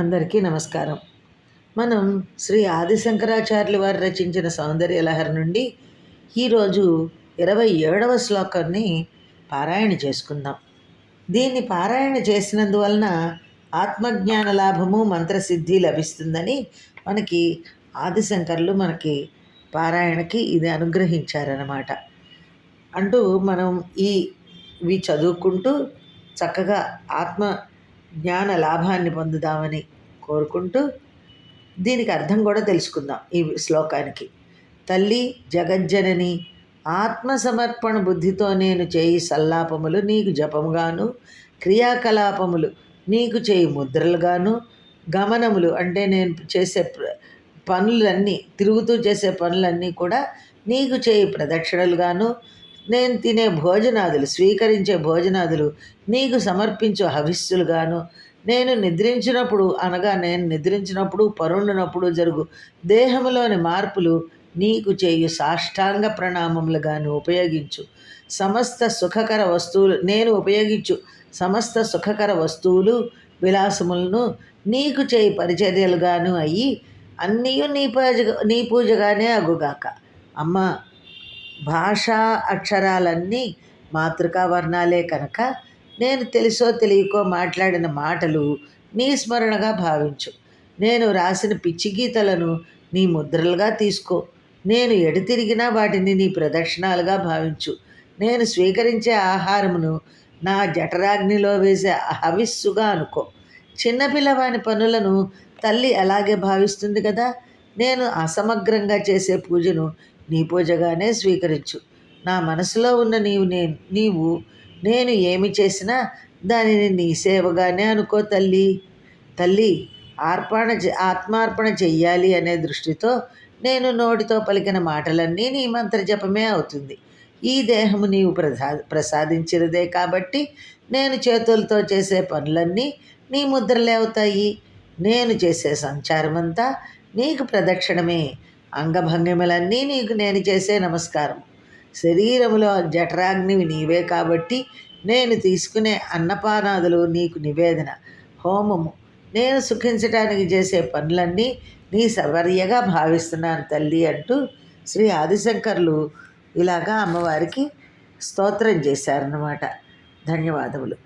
అందరికీ నమస్కారం. మనం శ్రీ ఆదిశంకరాచార్యులు వారు రచించిన సౌందర్యలహరి నుండి ఈరోజు 27వ శ్లోకాన్ని పారాయణ చేసుకుందాం. దీన్ని పారాయణ చేసినందువలన ఆత్మజ్ఞాన లాభము మంత్రసిద్ధి లభిస్తుందని మనకి ఆదిశంకర్లు పారాయణకి ఇది అనుగ్రహించారన్నమాట. అంటూ మనం ఇవి చదువుకుంటూ చక్కగా ఆత్మ జ్ఞాన లాభాన్ని పొందుదామని కోరుకుంటూ దీనికి అర్థం కూడా తెలుసుకుందాం. ఈ శ్లోకానికి తల్లి జగజ్జనని ఆత్మసమర్పణ బుద్ధితో నేను చేయి సల్లాపములు నీకు జపముగాను, క్రియాకలాపములు నీకు చేయి ముద్రలుగాను, గమనములు అంటే నేను చేసే పనులన్నీ తిరుగుతూ చేసే పనులన్నీ కూడా నీకు చేయి ప్రదక్షిణలుగాను, నేను తినే భోజనాదులు స్వీకరించే భోజనాదులు నీకు సమర్పించు హవిస్సులుగాను, నేను నిద్రించినప్పుడు పరుండునప్పుడు జరుగు దేహములోని మార్పులు నీకు చేయు సాష్టాంగ ప్రణామములుగాను ఉపయోగించు సమస్త సుఖకర వస్తువులు విలాసములను నీకు చేయి పరిచర్యలుగాను అయ్యి అన్నీయు నీ పూజగానే అగుగాక. అమ్మ, భాషా అక్షరాలన్నీ మాతృకా వర్ణాలే కనుక నేను తెలుసో తెలియకో మాట్లాడిన మాటలు నీ స్మరణగా భావించు. నేను రాసిన పిచ్చి గీతలను నీ ముద్రలుగా తీసుకో. నేను ఎడతిరిగినా వాటిని నీ ప్రదక్షిణాలుగా భావించు. నేను స్వీకరించే ఆహారమును నా జఠరాగ్నిలో వేసే హవిస్సుగా అనుకో. చిన్నపిల్లవాని పనులను తల్లి అలాగే భావిస్తుంది కదా. నేను అసమగ్రంగా చేసే పూజను నీ పూజగానే స్వీకరించు. నా మనసులో ఉన్న నేను ఏమి చేసినా దానిని నీ సేవగానే అనుకో తల్లి. తల్లి ఆత్మార్పణ చెయ్యాలి అనే దృష్టితో నేను నోటితో పలికిన మాటలన్నీ నీ మంత్రజపమే అవుతుంది. ఈ దేహము నీవు ప్రసాదించినదే కాబట్టి నేను చేతులతో చేసే పనులన్నీ నీ ముద్రలే అవుతాయి. నేను చేసే సంచారమంతా నీకు ప్రదక్షిణమే. అంగభంగిమలన్నీ నీకు నేను చేసే నమస్కారం. శరీరములో జఠరాగ్నివి నీవే కాబట్టి నేను తీసుకునే అన్నపానాదులు నీకు నివేదన, హోమము. నేను సుఖించటానికి చేసే పనులన్నీ నీ సవర్యగా భావిస్తున్నాను తల్లి అంటూ శ్రీ ఆదిశంకర్లు ఇలాగా అమ్మవారికి స్తోత్రం చేశారన్నమాట. ధన్యవాదములు.